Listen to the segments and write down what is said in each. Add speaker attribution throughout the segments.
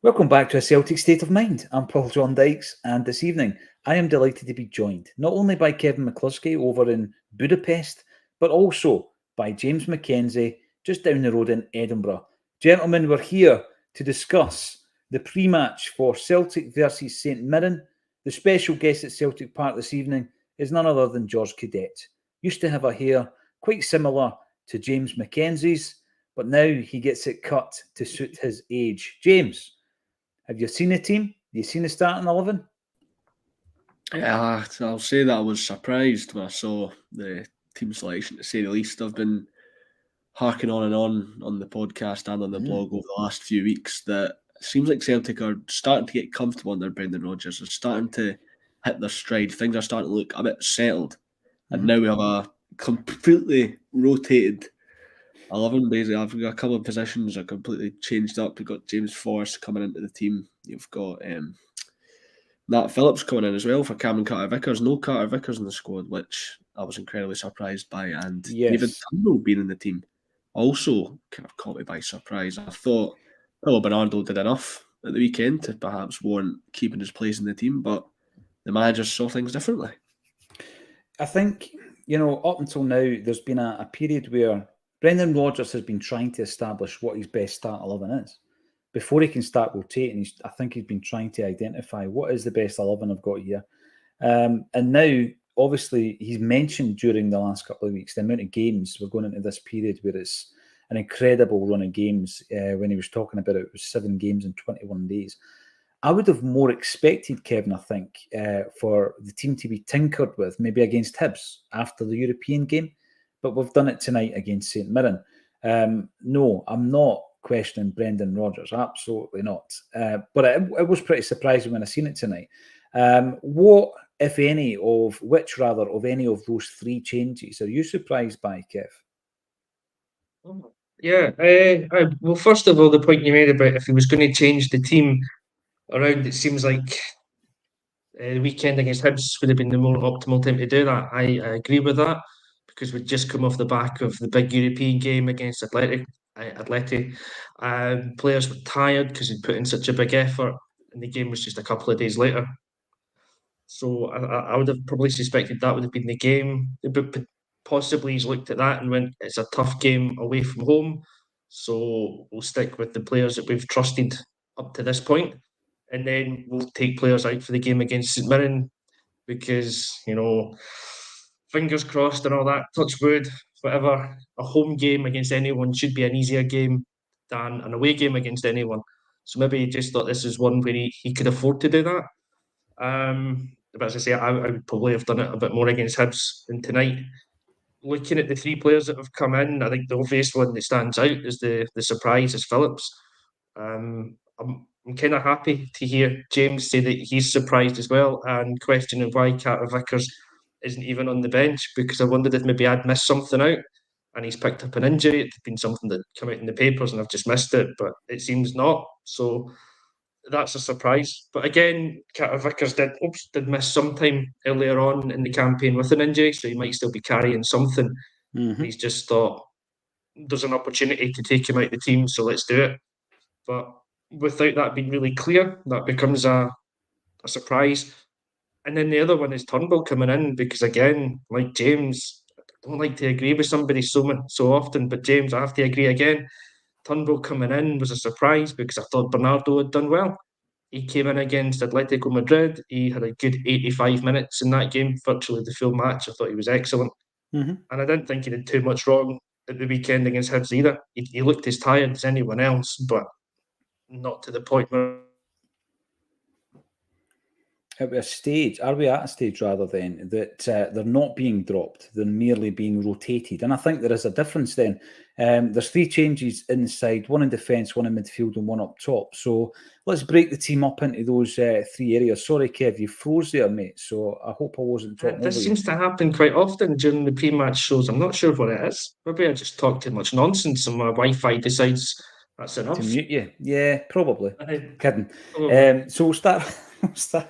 Speaker 1: Welcome back to A Celtic State of Mind. I'm Paul John Dykes, and this evening I am delighted to be joined not only by Kevin McCluskey over in Budapest, but also by James Mackenzie just down the road in Edinburgh. Gentlemen, we're here to discuss the pre-match for Celtic versus St Mirren. The special guest at Celtic Park this evening is none other than George Cadete. Used to have a hair quite similar to James Mackenzie's, but now he gets it cut to suit his age. James, have you seen the team? Have you seen the starting 11?
Speaker 2: Yeah, I'll say that I was surprised when I saw the team selection, to say the least. I've been harking on and on the podcast and on the blog over the last few weeks that it seems like Celtic are starting to get comfortable under Brendan Rodgers. They're starting to hit their stride. Things are starting to look a bit settled. And now we have a completely rotated 11, basically. I've got a couple of positions are completely changed up. We've got James Forrest coming into the team. You've got Nat Phillips coming in as well for Cameron Carter-Vickers. No Carter-Vickers in the squad, which I was incredibly surprised by. And even Turnbull being in the team also kind of caught me by surprise. I thought Paulo Bernardo did enough at the weekend to perhaps warrant keeping his place in the team, but the managers saw things differently.
Speaker 1: I think, up until now, there's been a period where Brendan Rodgers has been trying to establish what his best start 11 is. Before he can start rotating, I think he's been trying to identify what is the best 11 I've got here. And now, obviously, he's mentioned during the last couple of weeks the amount of games. We're going into this period where it's an incredible run of games. When he was talking about it was 7 games in 21 days. I would have more expected, Kevin, I think, for the team to be tinkered with, maybe against Hibs after the European game. But we've done it tonight against St Mirren. No, I'm not questioning Brendan Rodgers. Absolutely not. But it was pretty surprising when I seen it tonight. What, if any, of any of those 3 changes are you surprised by, Kev?
Speaker 3: Yeah. Well, first of all, the point you made about if he was going to change the team around, it seems like the weekend against Hibs would have been the more optimal time to do that. I agree with that because we'd just come off the back of the big European game against Athletic. Players were tired because he'd put in such a big effort, and the game was just a couple of days later. So I would have probably suspected that would have been the game. But possibly he's looked at that and went, it's a tough game away from home, so we'll stick with the players that we've trusted up to this point, and then we'll take players out for the game against St Mirren because, fingers crossed and all that, touch wood, whatever, a home game against anyone should be an easier game than an away game against anyone. So maybe he just thought this is one where he could afford to do that. But as I say, I would probably have done it a bit more against Hibs than tonight. Looking at the 3 players that have come in, I think the obvious one that stands out is the surprise is Phillips. I'm kind of happy to hear James say that he's surprised as well and questioning why Carter-Vickers isn't even on the bench, because I wondered if maybe I'd missed something out and he's picked up an injury. It's been something that come out in the papers and I've just missed it, but it seems not. So that's a surprise. But again, Carter-Vickers did miss some time earlier on in the campaign with an injury, so he might still be carrying something. He's just thought there's an opportunity to take him out of the team, so let's do it. But without that being really clear, that becomes a surprise. And then the other one is Turnbull coming in, because again, like James, I don't like to agree with somebody so often, but James, I have to agree again. Turnbull coming in was a surprise because I thought Bernardo had done well. He came in against Atletico Madrid. He had a good 85 minutes in that game, virtually the full match. I thought he was excellent. And I didn't think he did too much wrong at the weekend against Hibs either. He looked as tired as anyone else, but not to the point where...
Speaker 1: Are we at a stage rather then that they're not being dropped, they're merely being rotated? And I think there is a difference then. There's 3 changes inside, 1 in defence, 1 in midfield and 1 up top. So let's break the team up into those 3 areas. Sorry, Kev, you froze there, mate. So I hope I wasn't talking over you.
Speaker 3: This seems to happen quite often during the pre-match shows. I'm not sure what it is. Maybe I just talk too much nonsense and my Wi-Fi decides that's enough.
Speaker 1: To mute you. Yeah, probably. Kidding.
Speaker 3: Probably.
Speaker 1: So we'll start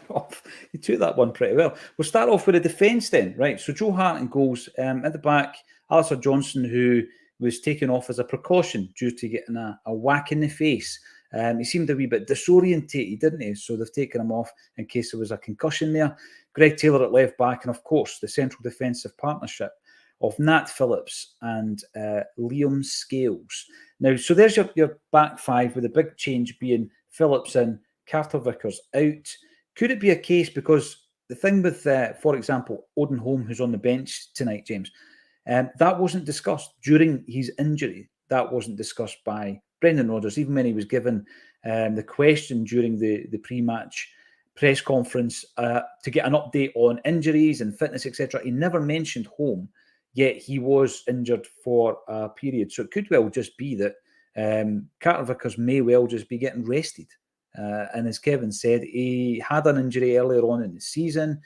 Speaker 1: off. You took that one pretty well. We'll start off with the defence then, right? So Joe Hart in goals. At the back, Alistair Johnson, who was taken off as a precaution due to getting a whack in the face He seemed a wee bit disorientated, didn't he? So they've taken him off in case there was a concussion there. Greg Taylor at left back, and of course the central defensive partnership of Nat Phillips and Liam Scales. Now, so there's your back five, with the big change being Phillips in, Carter Vickers out. Could it be a case, because the thing with, for example, Odin Holm, who's on the bench tonight, James, that wasn't discussed during his injury. That wasn't discussed by Brendan Rodgers, even when he was given the question during the pre-match press conference to get an update on injuries and fitness, etc. He never mentioned Holm, yet he was injured for a period. So it could well just be that Carter Vickers may well just be getting rested. And as Kevin said, he had an injury earlier on in the season.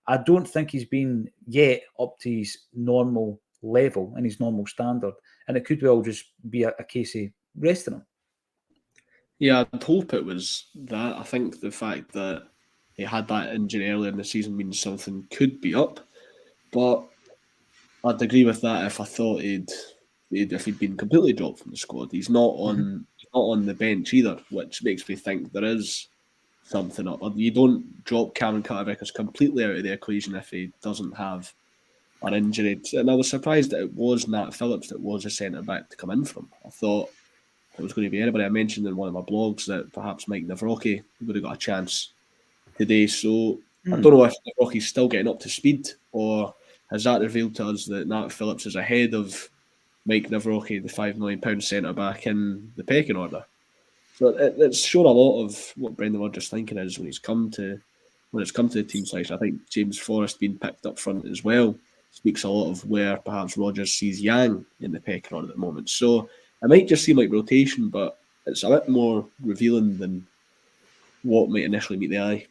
Speaker 1: I don't think he's been yet up to his normal level and his normal standard. And it could well just be a case of resting him.
Speaker 2: Yeah, I'd hope it was that. I think the fact that he had that injury earlier in the season means something could be up. But I'd agree with that if I thought if he'd been completely dropped from the squad. He's not on the bench either, which makes me think there is something up. You don't drop Cameron Carter-Vickers completely out of the equation if he doesn't have an injury. And I was surprised that it was Nat Phillips that was a centre-back to come in from. I thought it was going to be anybody. I mentioned in one of my blogs that perhaps Mike Nawrocki would have got a chance today. So I don't know if Nawrocki's still getting up to speed, or has that revealed to us that Nat Phillips is ahead of Mike Nawrocki, the £5 million centre-back in the pecking order. So it's shown a lot of what Brendan Rodgers' thinking is when it's come to the team selection. I think James Forrest being picked up front as well speaks a lot of where perhaps Rodgers sees Yang in the pecking order at the moment. So it might just seem like rotation, but it's a bit more revealing than what might initially meet the eye.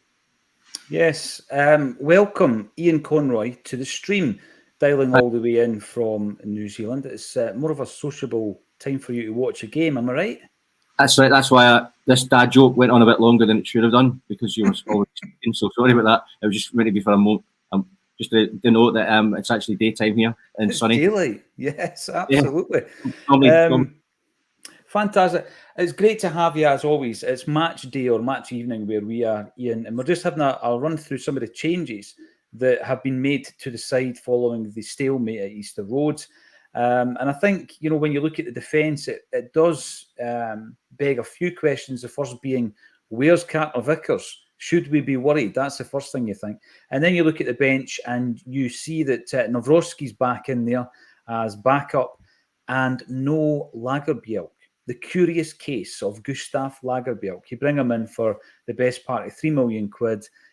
Speaker 1: Yes. Welcome, Ian Conroy, to the stream, dialing all the way in from New Zealand. It's more of a sociable time for you to watch a game, am I right?
Speaker 4: That's right. That's why this dad joke went on a bit longer than it should have done, because you were always speaking. So sorry about that. It was just meant to be for a moment. Just to note that it's actually daytime here and
Speaker 1: It's
Speaker 4: sunny.
Speaker 1: daylight. Yes, absolutely.
Speaker 4: Yeah.
Speaker 1: Fantastic. It's great to have you as always. It's match day or match evening where we are, Ian, and we're just having I'll run through some of the changes that have been made to the side following the stalemate at Easter Road. And I think, when you look at the defence, it does beg a few questions. The first being, where's Carter Vickers? Should we be worried? That's the first thing you think. And then you look at the bench and you see that Nawrocki's back in there as backup and no Lagerbielke. The curious case of Gustaf Lagerbielke. You bring him in for the best part of £3 million.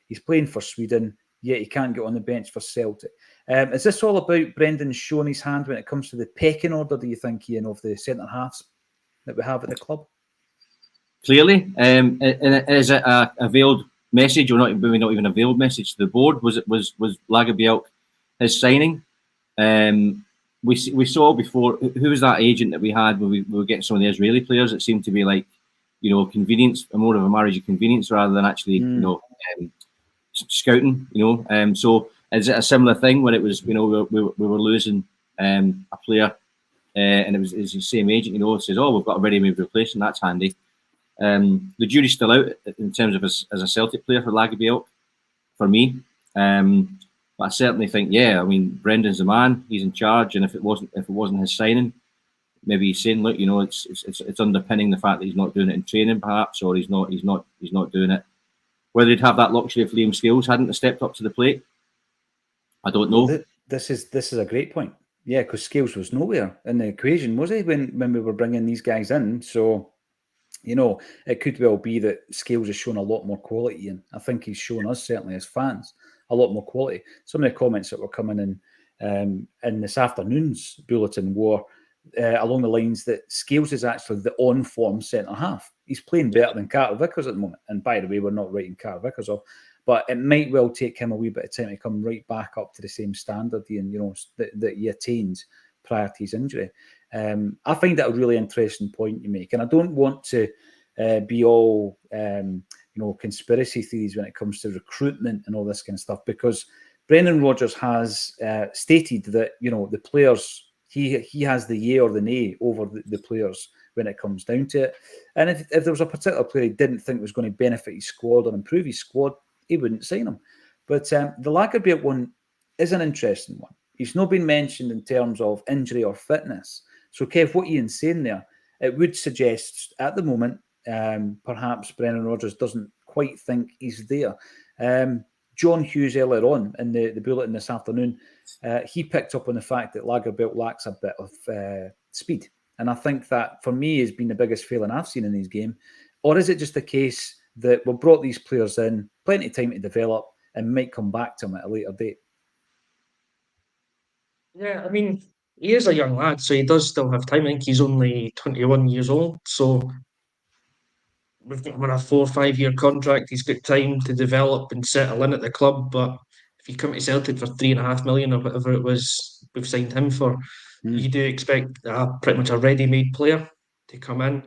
Speaker 1: He's playing for Sweden, yet he can't get on the bench for Celtic. Is this all about Brendan showing his hand when it comes to the pecking order, do you think, Ian, of the centre-halves that we have at the club?
Speaker 4: Clearly. And is it a veiled message, or maybe not even a veiled message to the board? Was Lagerbielke his signing? We saw before, who was that agent that we had when we were getting some of the Israeli players? It seemed to be like, convenience, more of a marriage of convenience rather than actually, scouting, So is it a similar thing when it was, we were losing a player and it was the same agent, says, oh, we've got a ready-made replacement, that's handy. The jury's still out in terms of as a Celtic player for Lagerbielke, for me. But I certainly think, Brendan's the man. He's in charge, and if it wasn't his signing, maybe he's saying, look, it's underpinning the fact that he's not doing it in training, perhaps, or he's not doing it. Whether he'd have that luxury if Liam Scales hadn't stepped up to the plate, I don't know.
Speaker 1: Well, this is a great point. Yeah, because Scales was nowhere in the equation, was he, when we were bringing these guys in? So, it could well be that Scales has shown a lot more quality, and I think he's shown us, certainly as fans, a lot more quality. Some of the comments that were coming in this afternoon's bulletin were along the lines that Scales is actually the on-form centre-half. He's playing better than Carter Vickers at the moment. And by the way, we're not writing Carter Vickers off, but it might well take him a wee bit of time to come right back up to the same standard, Ian, that he attained prior to his injury. I find that a really interesting point you make, and I don't want to be all conspiracy theories when it comes to recruitment and all this kind of stuff, because Brendan Rodgers has stated that the players, he has the yay or the nay over the players when it comes down to it. And if there was a particular player he didn't think was going to benefit his squad or improve his squad, he wouldn't sign him. But the Lagerbielke one is an interesting one. He's not been mentioned in terms of injury or fitness. So, Kev, what Ian's saying there, it would suggest at the moment, perhaps Brendan Rodgers doesn't quite think he's there. John Hughes earlier on in the bulletin this afternoon, he picked up on the fact that Lagerbielke lacks a bit of speed. And I think that, for me, has been the biggest failing I've seen in his game. Or is it just a case that we've brought these players in, plenty of time to develop, and might come back to him at a later date?
Speaker 3: Yeah, I mean, he is a young lad, so he does still have time. I think he's only 21 years old, so we've got him on a 4 or 5 year contract. He's got time to develop and settle in at the club. But if you come to Celtic for 3.5 million or whatever it was we've signed him for, you do expect pretty much a ready-made player to come in.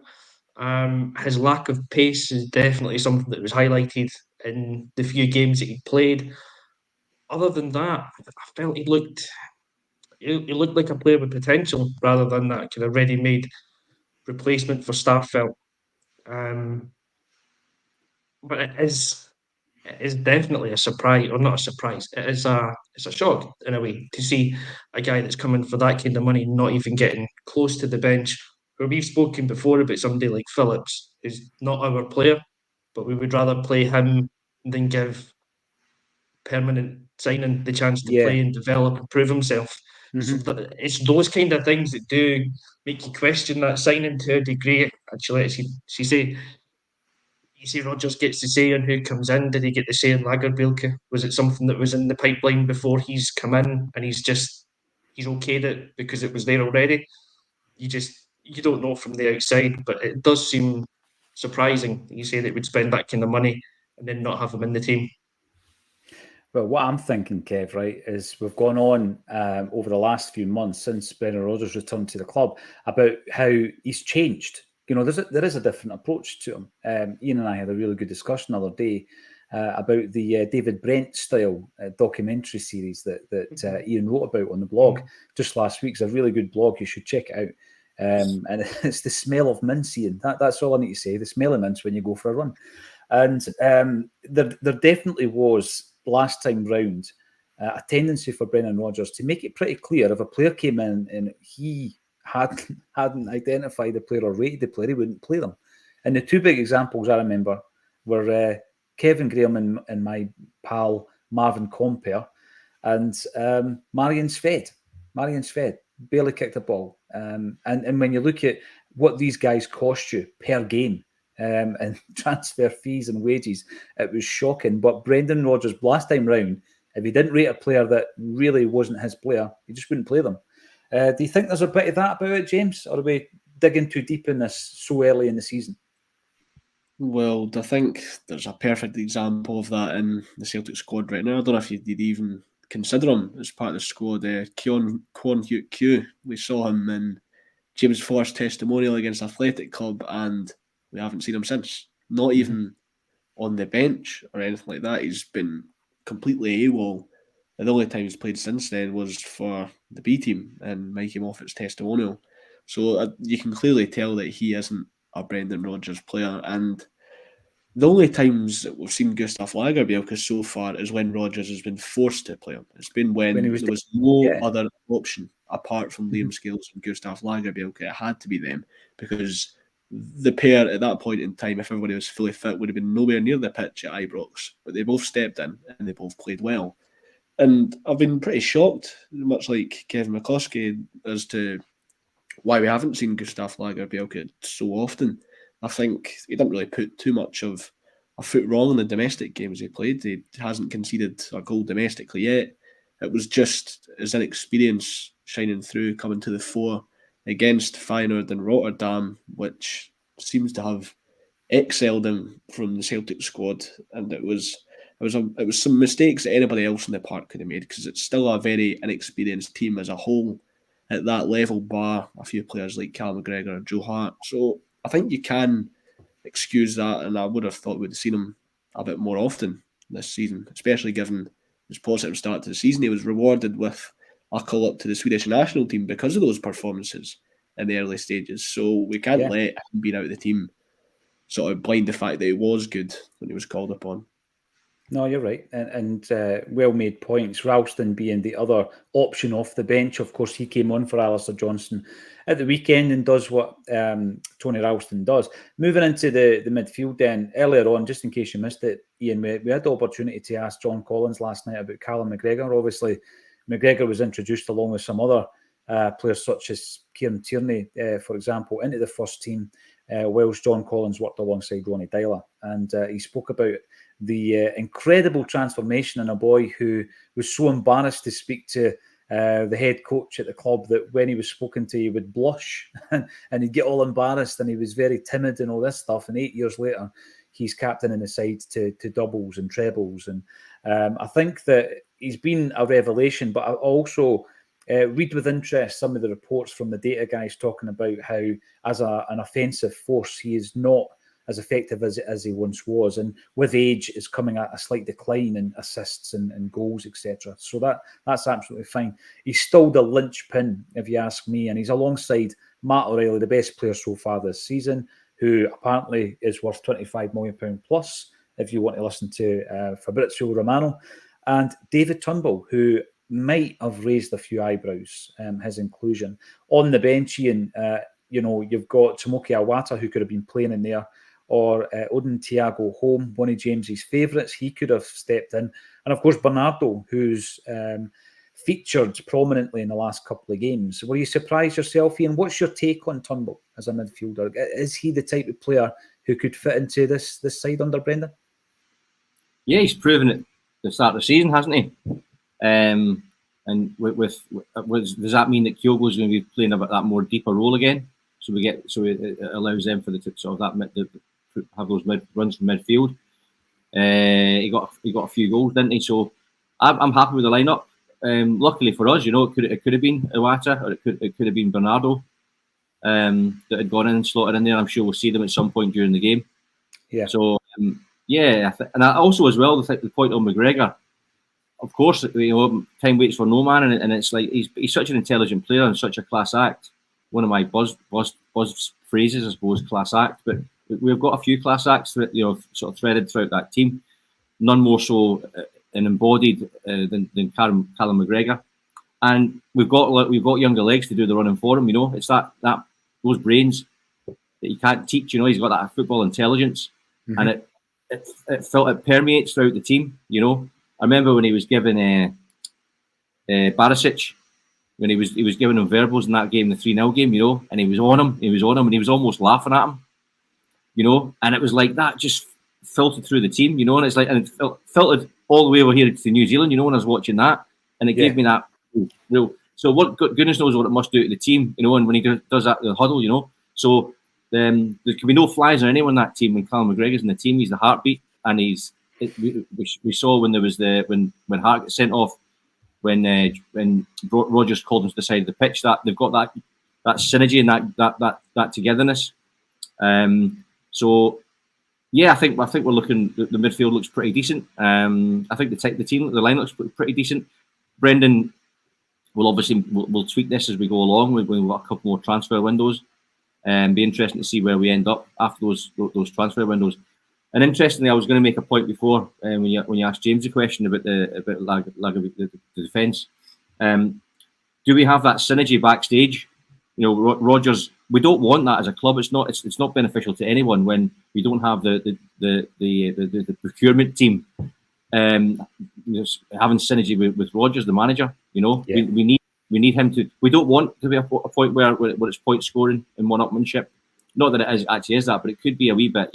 Speaker 3: His lack of pace is definitely something that was highlighted in the few games that he played. Other than that, I felt he looked like a player with potential rather than that kind of ready-made replacement for Starfelt. But it is definitely a surprise, or not a surprise. It's a shock in a way to see a guy that's coming for that kind of money not even getting close to the bench. Where we've spoken before about somebody like Phillips, who's not our player, but we would rather play him than give permanent signing the chance to play and develop and prove himself. So it's those kind of things that do make you question that signing to a degree. Actually, as you say, Rodgers gets the say on who comes in. Did he get the say on Lagerbielke? Was it something that was in the pipeline before he's come in, and he's okayed it because it was there already? You don't know from the outside, but it does seem surprising that you say that we'd spend that kind of money and then not have him in the team.
Speaker 1: Well, what I'm thinking, Kev, right, is we've gone on over the last few months since Brendan Rodgers returned to the club about how he's changed. You know, there is a different approach to him. Ian and I had a really good discussion the other day about the David Brent style documentary series that Ian wrote about on the blog just last week. It's a really good blog. You should check it out. And it's the smell of mince, Ian. That's all I need to say. The smell of mince when you go for a run. And there definitely was, last time round, a tendency for Brendan Rodgers to make it pretty clear if a player came in and he hadn't identified the player or rated the player, he wouldn't play them. And the two big examples I remember were Kevin Graham and my pal Marvin Compere, and Marian Sved. Marian Sved barely kicked a ball. And when you look at what these guys cost you per game, and transfer fees and wages, it was shocking. But Brendan Rodgers, last time round, if he didn't rate a player that really wasn't his player, he just wouldn't play them. Do you think there's a bit of that about it, James? Or are we digging too deep in this so early in the season?
Speaker 2: Well, I think there's a perfect example of that in the Celtic squad right now. I don't know if you'd even consider him as part of the squad. Kwon Hyuk Kyu, we saw him in James Forrest's testimonial against Athletic Club, and we haven't seen him since. Not even on the bench or anything like that. He's been completely AWOL. And the only time he's played since then was for the B team and Mikey Moffat's testimonial. So you can clearly tell that he isn't a Brendan Rodgers player. And the only times that we've seen Gustaf Lagerbielke so far is when Rodgers has been forced to play him. It's been when there was no other option apart from Liam Scales and Gustaf Lagerbielke. It had to be them, because the pair at that point in time, if everybody was fully fit, would have been nowhere near the pitch at Ibrox. But they both stepped in and they both played well. And I've been pretty shocked, much like Kevin McCloskey, as to why we haven't seen Gustaf Lagerbielke so often. I think he didn't really put too much of a foot wrong in the domestic games he played. He hasn't conceded a goal domestically yet. It was just his inexperience shining through, coming to the fore against Feyenoord and Rotterdam, which seems to have excelled him from the Celtic squad. And it was some mistakes that anybody else in the park could have made, because it's still a very inexperienced team as a whole at that level, bar a few players like Cal McGregor or Joe Hart. So I think you can excuse that, and I would have thought we'd have seen him a bit more often this season, especially given his positive start to the season. He was rewarded with a call up to the Swedish national team because of those performances. in the early stages. So we can't let him being out of the team sort of blind the fact that he was good when he was called upon.
Speaker 1: No, you're right. And well-made points. Ralston being the other option off the bench. Of course, he came on for Alistair Johnston at the weekend and does what Tony Ralston does. Moving into the midfield then, earlier on, just in case you missed it, Ian, we had the opportunity to ask John Collins last night about Callum McGregor. Obviously, McGregor was introduced along with some other players such as Kieran Tierney, for example, into the first team, whilst John Collins worked alongside Ronnie Dyler. And he spoke about the incredible transformation in a boy who was so embarrassed to speak to the head coach at the club that when he was spoken to, he would blush and he'd get all embarrassed, and he was very timid and all this stuff. And 8 years later, he's captaining the side to doubles and trebles. And I think that he's been a revelation, but I also read with interest some of the reports from the data guys talking about how, as an offensive force, he is not as effective as he once was, and with age is coming at a slight decline in assists and goals, etc. So that's absolutely fine. He's still the linchpin, if you ask me, and he's alongside Matt O'Reilly, the best player so far this season, who apparently is worth £25 million plus, if you want to listen to Fabrizio Romano, and David Turnbull, who might have raised a few eyebrows, his inclusion. On the bench, Ian, you've got Tomoki Awata, who could have been playing in there, or Odin Thiago Holm, one of James's favourites. He could have stepped in. And of course, Bernardo, who's featured prominently in the last couple of games. Were you surprised yourself, Ian? What's your take on Turnbull as a midfielder? Is he the type of player who could fit into this side under Brendan?
Speaker 4: Yeah, he's proven it at the start of the season, hasn't he? And does that mean that Kyogo's going to be playing a bit that more deeper role again? So it allows them for the sort of that have those runs from midfield. He got a few goals, didn't he? So I'm happy with the lineup. Luckily for us, it could have been Iwata, or it could have been Bernardo that had gone in and slotted in there. I'm sure we'll see them at some point during the game. Yeah. So and also as well the point on McGregor. Of course, time waits for no man, and it's like he's such an intelligent player and such a class act. One of my buzz phrases, I suppose, class act. But we've got a few class acts that sort of threaded throughout that team. None more so and embodied than Callum McGregor. And we've got younger legs to do the running for him. It's that those brains that you can't teach. He's got that football intelligence, and it permeates throughout the team. I remember when he was given Barisic. When he was giving him verbals in that game, the 3-0 game, and he was on him, and he was almost laughing at him, and it was like that just filtered through the team, and it's like, and it filtered all the way over here to New Zealand, when I was watching that, and it gave me that real. So what goodness knows what it must do to the team, and when he does that the huddle, so there can be no flies on anyone in that team. When Callum McGregor's in the team, he's the heartbeat, and we saw when there was when Hart got sent off. When Rodgers called him to the side of the pitch, that they've got that synergy and that togetherness. So yeah, I think we're looking. The midfield looks pretty decent. I think the line looks pretty decent. Brendan will obviously we'll tweak this as we go along. We've got a couple more transfer windows, and be interesting to see where we end up after those transfer windows. And interestingly, I was going to make a point before when you asked James a question about the defence. Do we have that synergy backstage? Rodgers. We don't want that as a club. It's not beneficial to anyone when we don't have the procurement team having synergy with Rodgers, the manager. We need him to. We don't want to be a point where it's point scoring and one-upmanship. Not that it actually is that, but it could be a wee bit.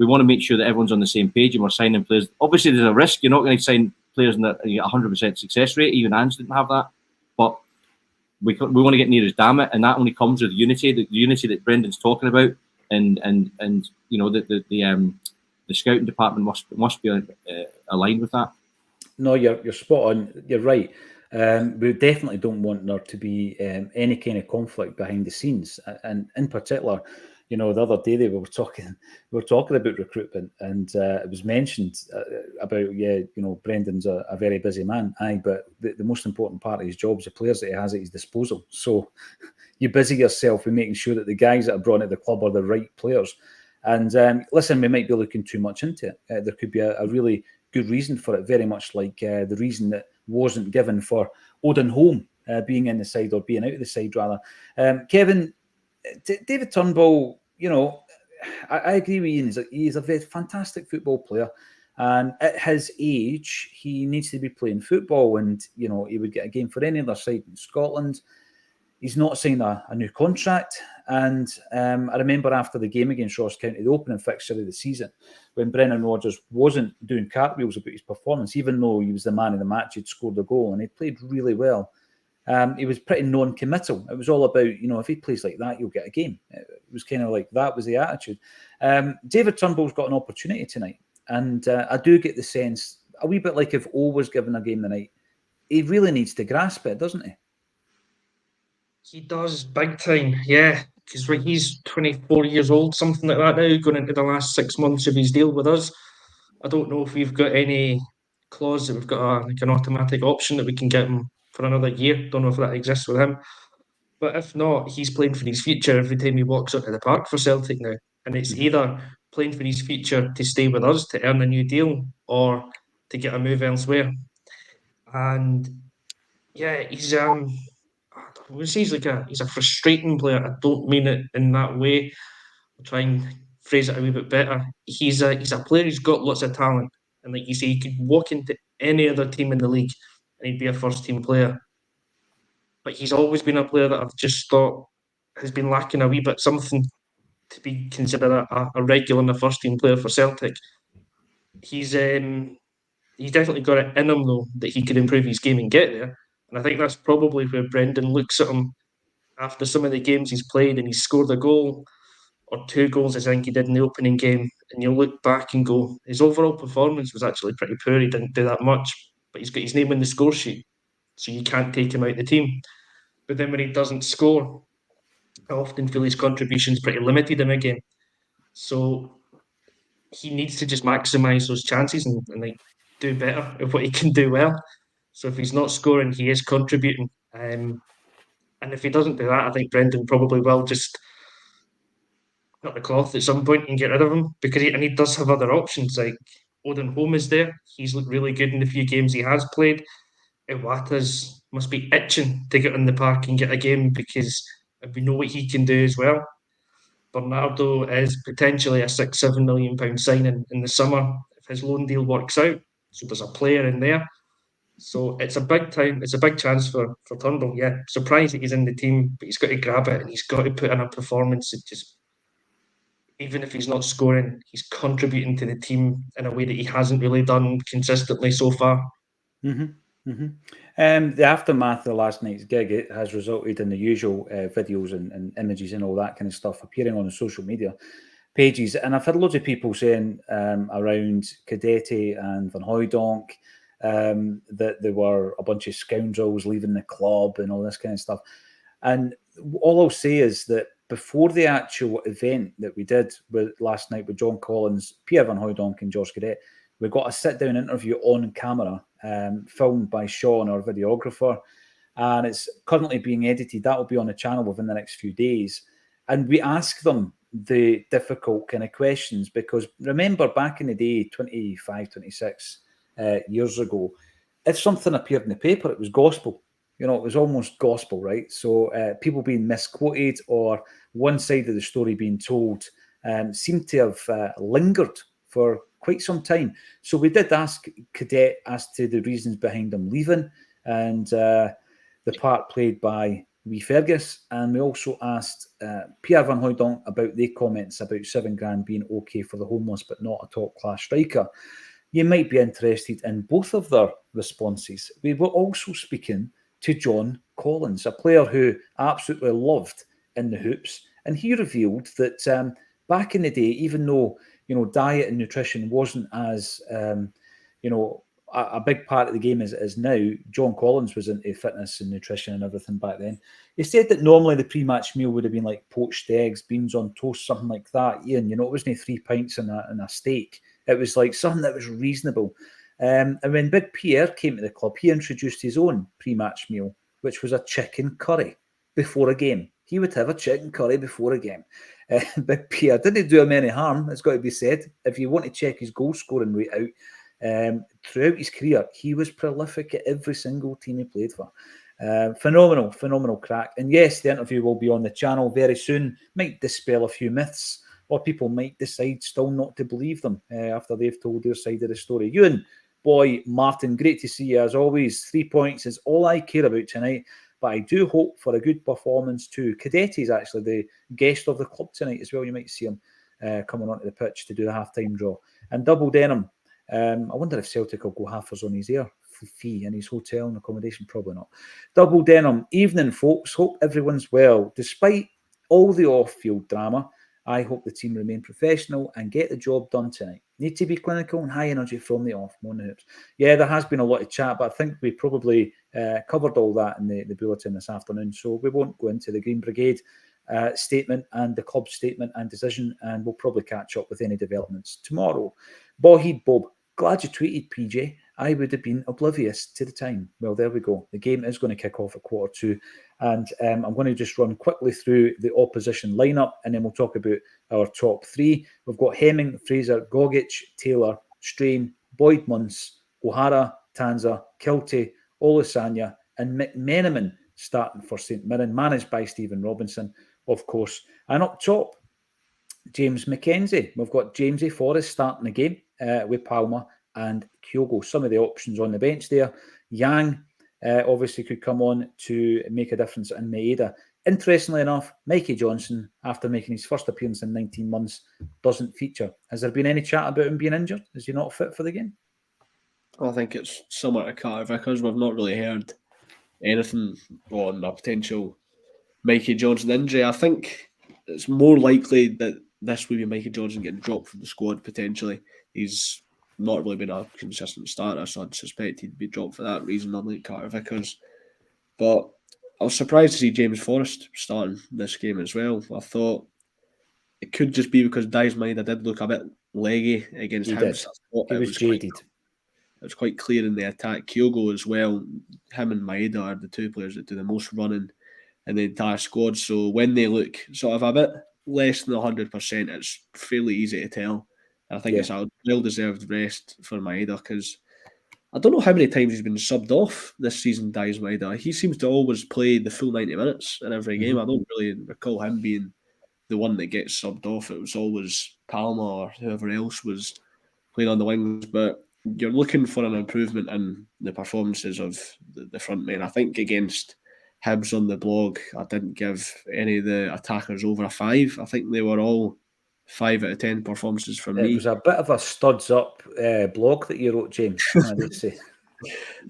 Speaker 4: We want to make sure that everyone's on the same page and we're signing players. Obviously, there's a risk. You're not going to sign players in that 100% success rate. Even Ange didn't have that. But we want to get near as damn it, and that only comes with unity. The unity that Brendan's talking about, and the scouting department must be aligned with that.
Speaker 1: No, you're spot on. You're right. We definitely don't want there to be any kind of conflict behind the scenes, and in particular, the other day we were talking about recruitment, and it was mentioned about Brendan's a very busy man. Aye, but the most important part of his job is the players that he has at his disposal. So you busy yourself with making sure that the guys that are brought into the club are the right players. And listen, we might be looking too much into it. There could be a really good reason for it, very much like the reason that wasn't given for Odin Holm being in the side, or being out of the side rather. Kevin, David Turnbull, I agree with Ian. He's a very fantastic football player, and at his age, he needs to be playing football. And he would get a game for any other side in Scotland. He's not signed a new contract. And I remember after the game against Ross County, the opening fixture of the season, when Brendan Rodgers wasn't doing cartwheels about his performance, even though he was the man of the match, he'd scored a goal and he played really well. He was pretty non-committal. It was all about, if he plays like that, you'll get a game. It was kind of like that was the attitude. David Turnbull's got an opportunity tonight. And I do get the sense, a wee bit like if O was given a game tonight, he really needs to grasp it, doesn't he?
Speaker 3: He does, big time, yeah. Because he's 24 years old, something like that now, going into the last 6 months of his deal with us. I don't know if we've got any clause that we've got an automatic option that we can get him for another year. Don't know if that exists with him. But if not, he's playing for his future every time he walks onto the park for Celtic now. And it's either playing for his future to stay with us to earn a new deal, or to get a move elsewhere. And yeah, he's he's a frustrating player. I don't mean it in that way. I'll try and phrase it a wee bit better. He's a player who's got lots of talent, and like you say, he could walk into any other team in the league and he'd be a first team player. But he's always been a player that I've just thought has been lacking a wee bit, something to be considered a regular and a first team player for Celtic. He's definitely got it in him though, that he could improve his game and get there. And I think that's probably where Brendan looks at him after some of the games he's played, and he's scored a goal or 2 goals, I think he did in the opening game, and you look back and go, his overall performance was actually pretty poor. He didn't do that much, but he's got his name in the score sheet, so you can't take him out of the team. But then when he doesn't score, I often feel his contribution's pretty limited in a game. So he needs to just maximise those chances and do better at what he can do well. So if he's not scoring, he is contributing. And if he doesn't do that, I think Brendan probably will just cut the cloth at some point and get rid of him, because he does have other options. Like Odin Holm is there. He's looked really good in the few games he has played. Iwata's must be itching to get in the park and get a game, because we know what he can do as well. Bernardo is potentially a £6-7 million signing in the summer if his loan deal works out. So there's a player in there. So it's a big chance for Turnbull. Yeah, surprised that he's in the team, but he's got to grab it and he's got to put in a performance that just, even if he's not scoring, he's contributing to the team in a way that he hasn't really done consistently so far.
Speaker 1: The aftermath of last night's gig, it has resulted in the usual videos and images and all that kind of stuff appearing on the social media pages. And I've had loads of people saying around Cadete and Van Hooijdonk that there were a bunch of scoundrels leaving the club and all this kind of stuff. And all I'll say is that before the actual event that we did last night with John Collins, Pierre Van Hooijdonk and George Cadete, we got a sit-down interview on camera, filmed by Sean, our videographer, and it's currently being edited. That will be on the channel within the next few days. And we ask them the difficult kind of questions, because remember back in the day, 25, 26 years ago, if something appeared in the paper, it was gospel. It was almost gospel, right? So people being misquoted or one side of the story being told seemed to have lingered for quite some time. So we did ask Cadete as to the reasons behind him leaving and the part played by Wee Fergus. And we also asked Pierre Van Hooijdonk about their comments about £7,000 being okay for the homeless, but not a top-class striker. You might be interested in both of their responses. We were also speaking to John Collins, a player who I absolutely loved in the hoops. And he revealed that back in the day, even though, diet and nutrition wasn't as, a big part of the game as it is now. John Collins was into fitness and nutrition and everything back then. He said that normally the pre-match meal would have been like poached eggs, beans on toast, something like that. Ian, it wasn't 3 pints and a steak. It was like something that was reasonable. And when Big Pierre came to the club, he introduced his own pre-match meal, which was a chicken curry before a game. He would have a chicken curry before a game. Big Pierre didn't do him any harm, it's got to be said. If you want to check his goal scoring rate out, throughout his career, he was prolific at every single team he played for. Phenomenal crack. And yes, the interview will be on the channel very soon. Might dispel a few myths, or people might decide still not to believe them after they've told their side of the story. Ewan, boy, Martin, great to see you as always. 3 points is all I care about tonight, but I do hope for a good performance too. Cadete is actually the guest of the club tonight as well. You might see him coming onto the pitch to do the half-time draw. And Double Denim, I wonder if Celtic will go halfers on his air fee in his hotel and accommodation. Probably not. Double Denim, evening folks. Hope everyone's well. Despite all the off-field drama, I hope the team remain professional and get the job done tonight. Need to be clinical and high energy from the off. Mon hoops. Yeah, there has been a lot of chat, but I think we probably covered all that in the bulletin this afternoon, so we won't go into the Green Brigade statement and the club statement and decision, and we'll probably catch up with any developments tomorrow. Boheed Bob, glad you tweeted, PJ. I would have been oblivious to the time. Well, there we go. The game is going to kick off at 2:15, and I'm going to just run quickly through the opposition lineup, and then we'll talk about our top three. We've got Hemming, Fraser, Gogic, Taylor, Strain, Boyd Munce, O'Hara, Tanza, Kiltie, Olusanya, and McMenamin starting for St Mirren, managed by Stephen Robinson, of course. And up top, James McKenzie. We've got Jamesy Forrest starting the game with Palmer and Kyogo. Some of the options on the bench there. Yang obviously could come on to make a difference in Maeda. Interestingly enough, Mikey Johnson, after making his first appearance in 19 months, doesn't feature. Has there been any chat about him being injured? Is he not fit for the game?
Speaker 2: I think it's similar to Carter Vickers. We've not really heard anything on a potential Mikey Johnson injury. I think it's more likely that this would be Mikey Johnson getting dropped from the squad potentially. He's not really been a consistent starter, so I'd suspect he'd be dropped for that reason, unlike Carter Vickers. But I was surprised to see James Forrest starting this game as well. I thought it could just be because Dice Maeda did look a bit leggy against Hibs.
Speaker 1: He was jaded.
Speaker 2: It was quite clear in the attack. Kyogo as well. Him and Maeda are the two players that do the most running in the entire squad. So when they look sort of a bit less than 100%, it's fairly easy to tell. And I think it's a well-deserved rest for Maeda, because I don't know how many times he's been subbed off this season, Dice Maeda. He seems to always play the full 90 minutes in every game. I don't really recall him being the one that gets subbed off. It was always Palmer or whoever else was playing on the wings. But you're looking for an improvement in the performances of the front men. I think against Hibs on the blog, I didn't give any of the attackers over a 5. I think they were all 5 out of 10 performances from me.
Speaker 1: It was a bit of a studs up blog that you wrote, James, I did say.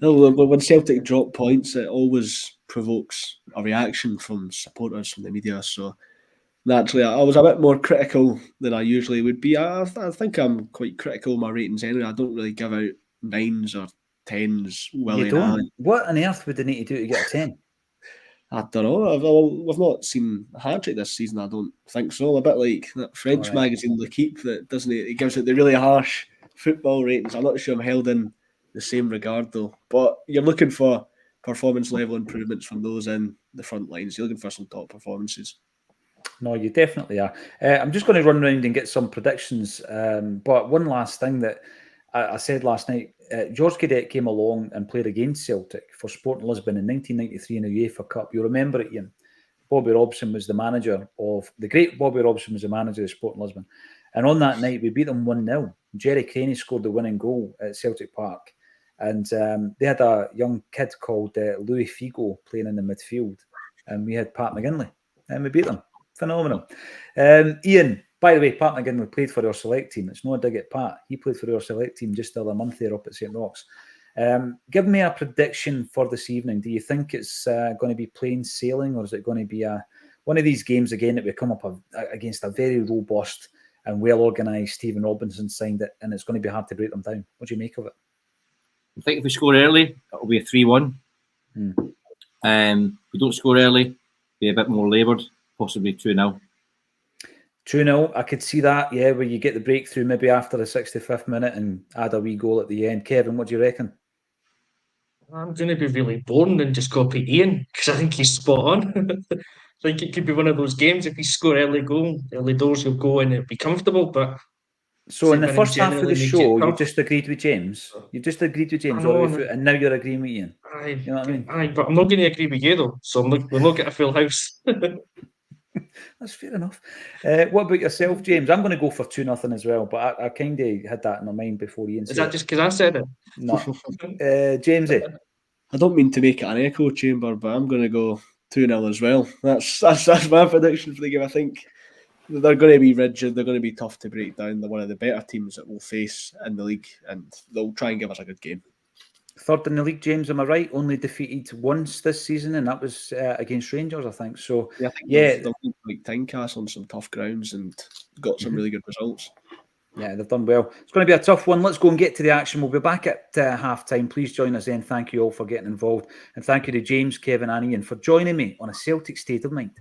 Speaker 2: No, but when Celtic drop points, it always provokes a reaction from supporters, from the media. So naturally, I was a bit more critical than I usually would be. I think I'm quite critical of my ratings anyway. I don't really give out 9s or 10s.
Speaker 1: You don't? What on earth would they need to do to get a 10?
Speaker 2: I don't know. We've not seen a hat-trick this season, I don't think so. A bit like that French magazine L'Equipe that doesn't it gives it the really harsh football ratings. I'm not sure I'm held in the same regard though. But you're looking for performance level improvements from those in the front lines. You're looking for some top performances.
Speaker 1: No, you definitely are. I'm just going to run around and get some predictions. But one last thing that I said last night, George Cadete came along and played against Celtic for Sporting Lisbon in 1993 in the UEFA Cup. You remember it, Ian? Bobby Robson was the manager of, the great Bobby Robson was the manager of Sporting Lisbon. And on that night, we beat them 1-0. Jerry Craney scored the winning goal at Celtic Park. And they had a young kid called Louis Figo playing in the midfield. And we had Pat McGinley. And we beat them. Phenomenal. Ian, by the way, Pat McGinley played for our select team. It's no dig at Pat. He played for our select team just the other month there up at St. Roch's. Give me a prediction for this evening. Do you think it's going to be plain sailing, or is it going to be one of these games again that we come up against a very robust and well-organised Stephen Robinson side, and it's going to be hard to break them down? What do you make of it?
Speaker 4: I think if we score early, it'll be a 3-1. If we don't score early, be a bit more laboured, possibly 2-0.
Speaker 1: 2-0, I could see that, yeah, where you get the breakthrough maybe after the 65th minute and add a wee goal at the end. Kevin, what do you reckon?
Speaker 3: I'm going to be really boring and just copy Ian because I think he's spot on. I think it could be one of those games. If you score early doors, you'll go and it'll be comfortable. But
Speaker 1: so in the first half of the show, you
Speaker 3: tough.
Speaker 1: just agreed with James. You just agreed with James
Speaker 3: I know,
Speaker 1: all the way through, and now you're agreeing with Ian.
Speaker 3: Aye,
Speaker 1: You know what I mean?
Speaker 3: Aye, but I'm not going to agree with you though. So we're not getting a full house.
Speaker 1: That's fair enough. What about yourself, James? I'm going to go for 2-0 as well, but I kind of had that in my mind before Ian said
Speaker 3: Is that just because I said it?
Speaker 1: No. Jamesy?
Speaker 2: I don't mean to make it an echo chamber, but I'm going to go 2-0 as well. That's my prediction for the game. I think they're going to be rigid. They're going to be tough to break down. They're one of the better teams that we'll face in the league, and they'll try and give us a good game.
Speaker 1: Third in the league, James, am I right? Only defeated once this season, and that was against Rangers, I think. So,
Speaker 2: I think they've like Tynecastle on some tough grounds and got some really good results.
Speaker 1: Yeah, they've done well. It's going to be a tough one. Let's go and get to the action. We'll be back at half-time. Please join us then. Thank you all for getting involved. And thank you to James, Kevin and Ian for joining me on A Celtic State of Mind.